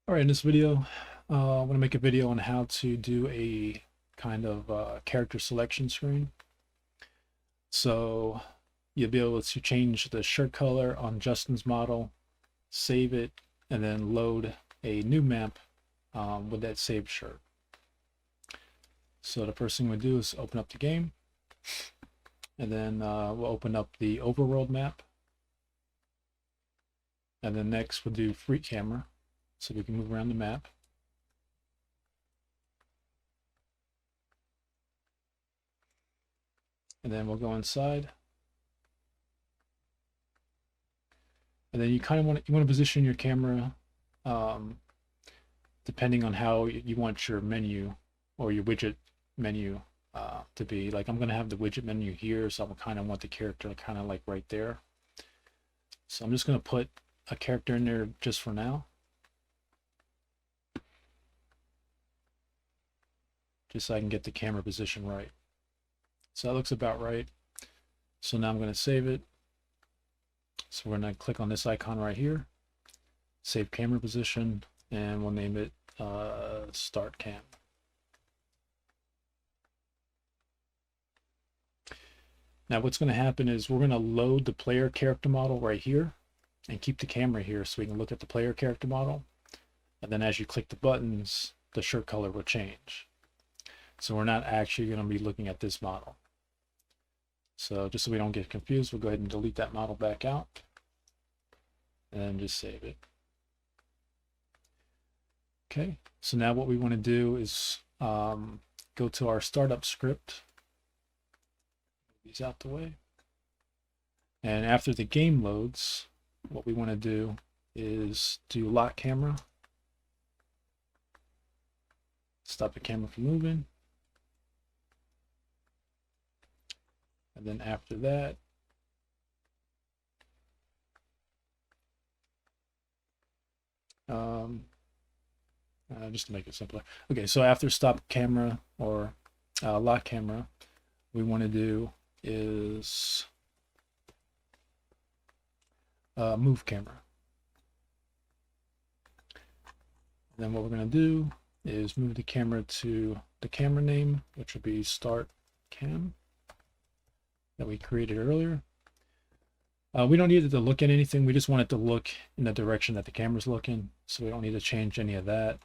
All right, in this video, I want to make a video on how to do a kind of character selection screen. So you'll be able to change the shirt color on Justin's model, save it, and then load a new map with that saved shirt. So the first thing we'll do is open up the game, and then we'll open up the overworld map. And then next we'll do free camera, so we can move around the map. And then we'll go inside. And then you kind of want to position your camera depending on how you want your menu or your widget menu to be. Like I'm going to have the widget menu here, so I kind of want the character kind of like right there. So I'm just going to put a character in there just for now. Just so I can get the camera position right. So that looks about right. So now I'm going to save it. So we're going to click on this icon right here, save camera position, and we'll name it Start Cam. Now what's going to happen is we're going to load the player character model right here and keep the camera here so we can look at the player character model. And then as you click the buttons, the shirt color will change. So we're not actually going to be looking at this model. So just so we don't get confused, we'll go ahead and delete that model back out and just save it. Okay, so now what we want to do is go to our startup script. Move these out the way. And after the game loads, what we want to do is do lock camera. Stop the camera from moving. And then after that, just to make it simpler. Okay, so after stop camera or lock camera, we want to do is move camera. And then what we're going to do is move the camera to the camera name, which will be Start Cam, that we created earlier. We don't need it to look at anything. We just want it to look in the direction that the camera's looking. So we don't need to change any of that.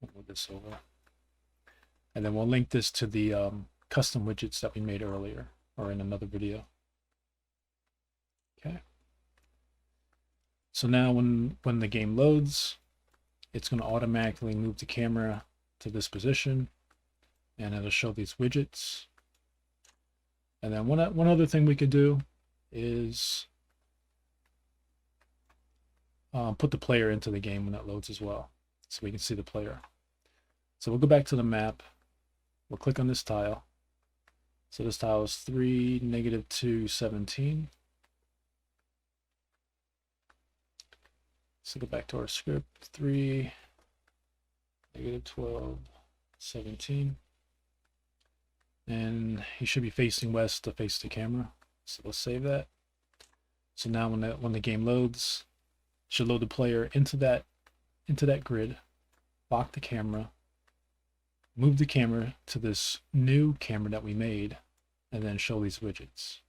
We'll move this over. And then we'll link this to the custom widgets that we made earlier or in another video. Okay. So now when the game loads, it's going to automatically move the camera to this position and it'll show these widgets. And then one other thing we could do is put the player into the game when that loads as well, so we can see the player. So we'll go back to the map. We'll click on this tile. So this tile is 3, -2, 17. So go back to our script, 3, -12, 17. And he should be facing west to face the camera. So let's save that. So now when the game loads, it should load the player into that grid, lock the camera, move the camera to this new camera that we made, and then show these widgets.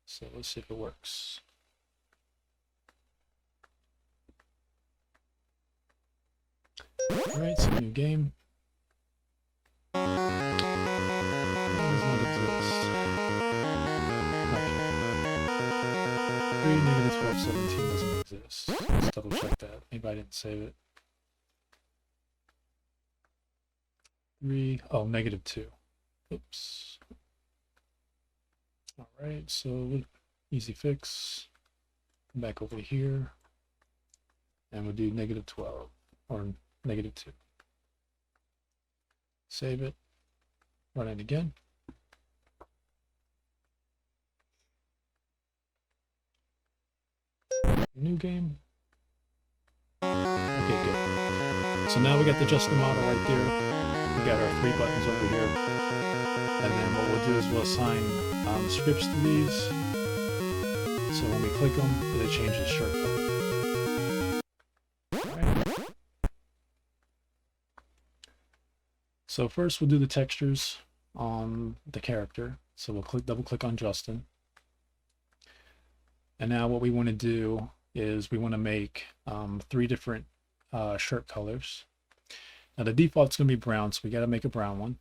So let's see if it works. All right, so new game. -1217 doesn't exist. Let's double check that. Maybe I didn't save it. 3, oh, -2. Oops. All right, so easy fix. Come back over here, and we'll do -12 or -2. Save it. Run it again. New game. Okay, good. So now we got the Justin model right there. We got our 3 buttons over here. And then what we'll do is we'll assign scripts to these. So when we click them, it'll change the shirt color. All right. So first we'll do the textures on the character. So we'll double click on Justin. And now what we want to do is we want to make 3 different shirt colors. Now the default's going to be brown, so we got to make a brown one.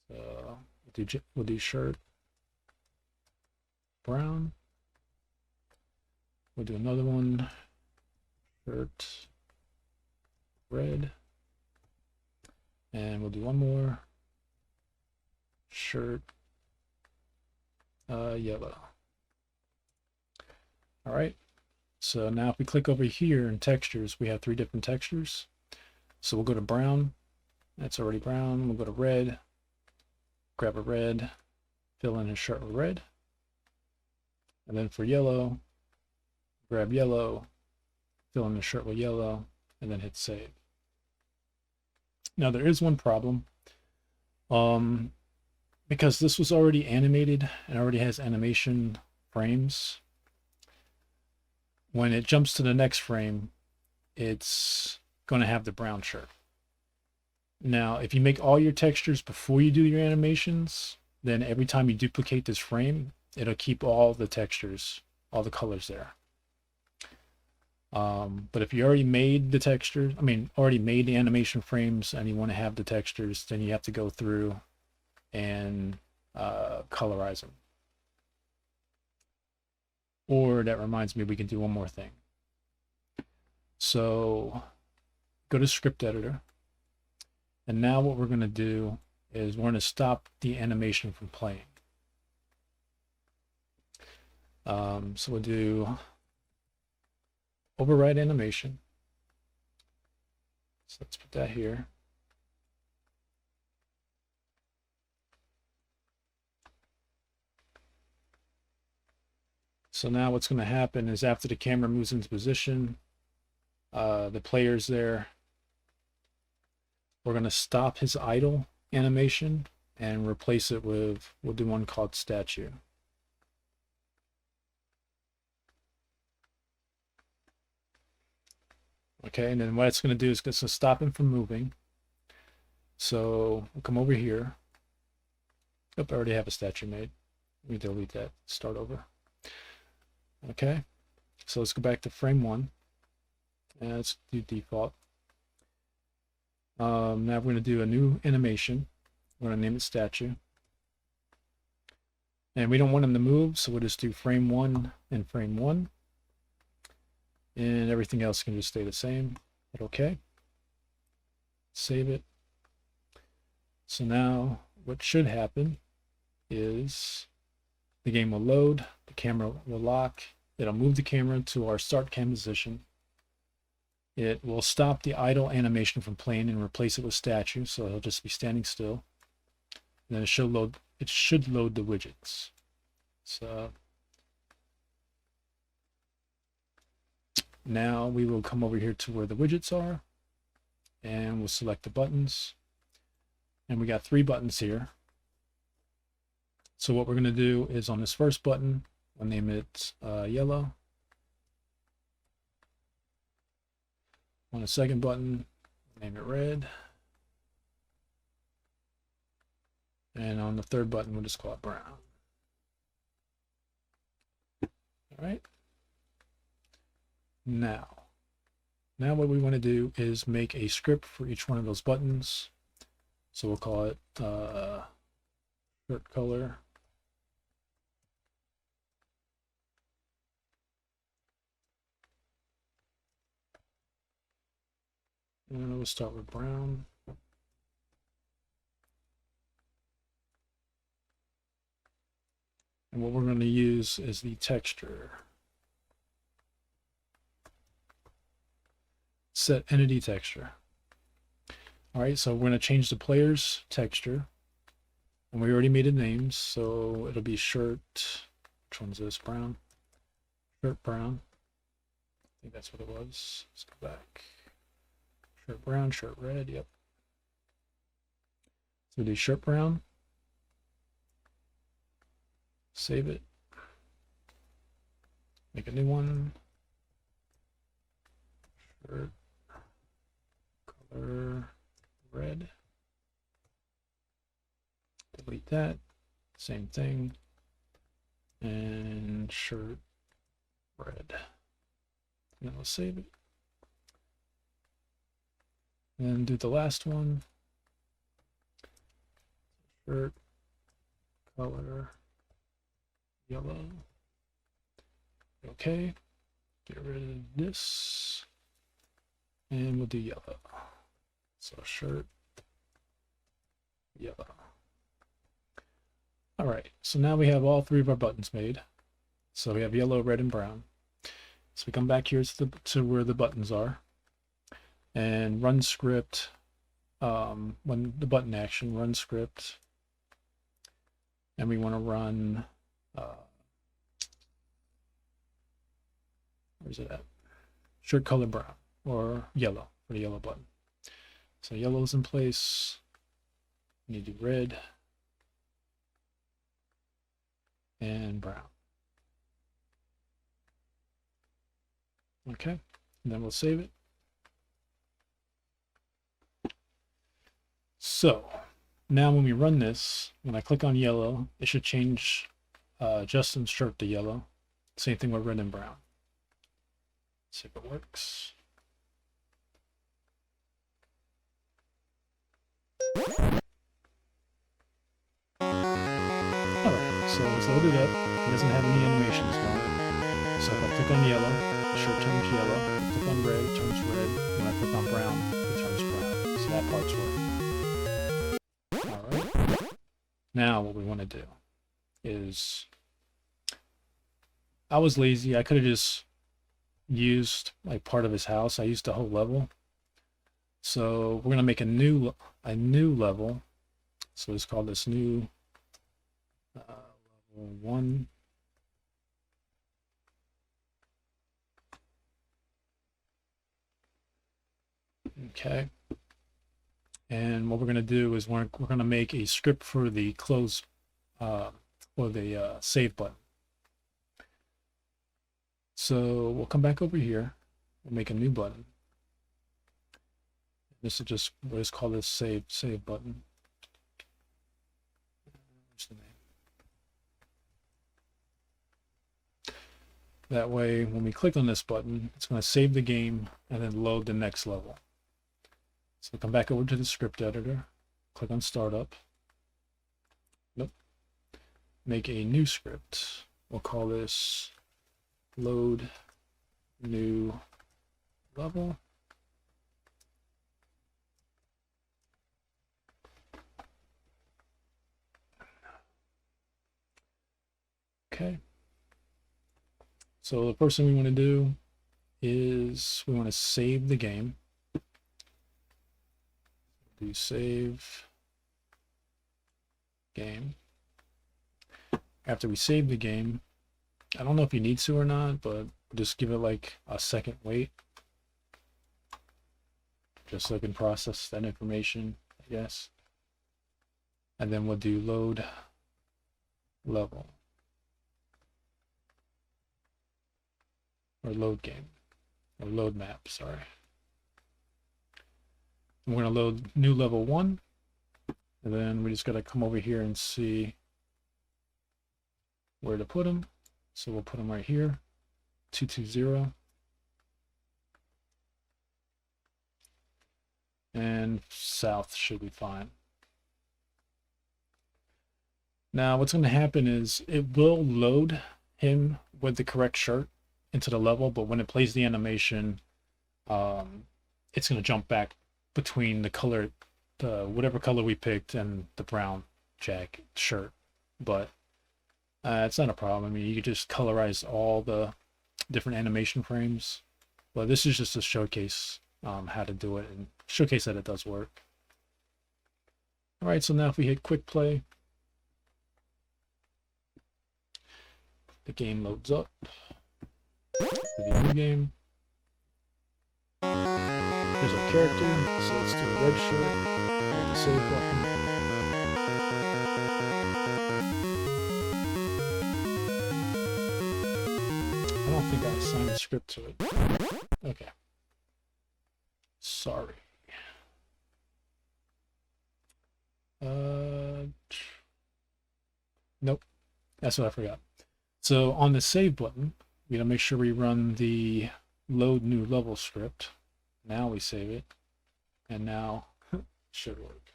So we'll do shirt brown. We'll do another one, shirt red. And we'll do one more, shirt yellow. All right, so now if we click over here in textures, we have 3 different textures. So we'll go to brown, that's already brown. We'll go to red, grab a red, fill in his shirt with red. And then for yellow, grab yellow, fill in the shirt with yellow, and then hit save. Now there is one problem. Because this was already animated and already has animation frames, when it jumps to the next frame, it's going to have the brown shirt. Now, if you make all your textures before you do your animations, then every time you duplicate this frame, it'll keep all the textures, all the colors there. But if you already made the textures, already made the animation frames and you want to have the textures, then you have to go through and colorize them. Or that reminds me, we can do one more thing. So go to script editor. And now what we're going to do is we're going to stop the animation from playing. So we'll do override animation. So let's put that here. So now what's going to happen is after the camera moves into position, the player's there. We're going to stop his idle animation and replace it with, we'll do one called statue. Okay, and then what it's going to do is it's going to stop him from moving. So we'll come over here. Oh, I already have a statue made. Let me delete that, start over. Okay, so let's go back to frame 1. And let's do default. Now we're going to do a new animation. We're going to name it statue. And we don't want him to move, so we'll just do frame 1 and frame 1. And everything else can just stay the same. Hit OK. Save it. So now what should happen is the game will load, the camera will lock, it'll move the camera to our start cam position. It will stop the idle animation from playing and replace it with statue, so it'll just be standing still. And then it should load the widgets. So now we will come over here to where the widgets are and we'll select the buttons. And we got 3 buttons here. So what we're going to do is on this first button, we'll name it yellow. On the second button, name it red. And on the third button, we'll just call it brown. All right. Now what we want to do is make a script for each one of those buttons. So we'll call it shirt color. And we'll start with brown. And what we're going to use is the texture. Set entity texture. All right, so we're going to change the player's texture. And we already made a name, so it'll be shirt. Which one's this? Brown. Shirt brown. I think that's what it was. Let's go back. Shirt brown, shirt red, yep. So do shirt brown. Save it. Make a new one. Shirt color red. delete that. Same thing. And shirt red. And then we'll save it. And then do the last one. Shirt color yellow. Okay. Get rid of this. And we'll do yellow. So shirt yellow. All right, so now we have all three of our buttons made. So we have yellow, red, and brown. So we come back here to where the buttons are and run script. When the button action, run script. And we want to run, where's it at? Shirt color brown or yellow for the yellow button. So yellow is in place. We need to do red and brown. Okay, and then we'll save it. So now when we run this, when I click on yellow, it should change Justin's shirt to yellow. Same thing with red and brown. See if it works. Alright, so it's loaded up. It doesn't have any animations going. So if I click on yellow, the shirt turns yellow. If I click on red, it turns red. When I click on brown, it turns brown. So that part's working. Alright. Now what we want to do is, I was lazy. I could have just used like part of his house. I used the whole level. So we're going to make a new level. So let's call this new level 1. Okay. And what we're going to do is we're going to make a script for the close or the save button. So we'll come back over here. We'll make a new button. This is just, we'll just call this save button. What's the name? That way, when we click on this button, it's going to save the game and then load the next level. So come back over to the script editor, click on startup. Nope. Make a new script. We'll call this load new level. Okay. So the first thing we want to do is we want to save the game. Do save game. After we save the game, I don't know if you need to or not, but just give it like a second wait. Just so it can process that information, I guess. And then we'll do load level. Or load game. Or load map, sorry. And we're going to load new level 1. And then we just got to come over here and see where to put them. So we'll put them right here, 220. And south should be fine. Now what's going to happen is it will load him with the correct shirt into the level, but when it plays the animation, it's going to jump back between the color, whatever color we picked, and the brown jacket shirt. But it's not a problem. I mean, you could just colorize all the different animation frames, but this is just to showcase how to do it and showcase that it does work. All right, so now if we hit quick play, the game loads up. The new game. Here's our character, so let's do a red shirt, and the save button. I don't think I assigned a script to it. Okay. Sorry. Nope, that's what I forgot. So on the save button, we gotta make sure we run the load new level script. Now we save it, and now it should work.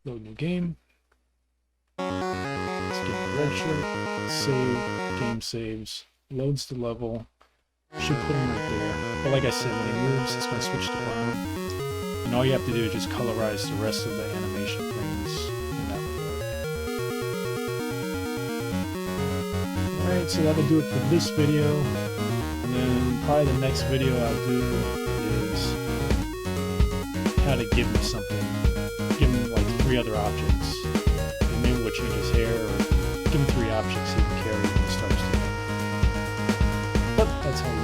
Load new game. Let's get the red shirt. Save. Game saves. Loads the level. Should put him right there. But like I said, when he moves, it's going to switch to brown. And all you have to do is just colorize the rest of the animation frames. And that will work. Alright, so that'll do it for this video. And then probably the next video I'll do is how to give him something. Give him like 3 other objects. And maybe we'll change his hair or give him 3 objects he can carry when he starts to. But that's how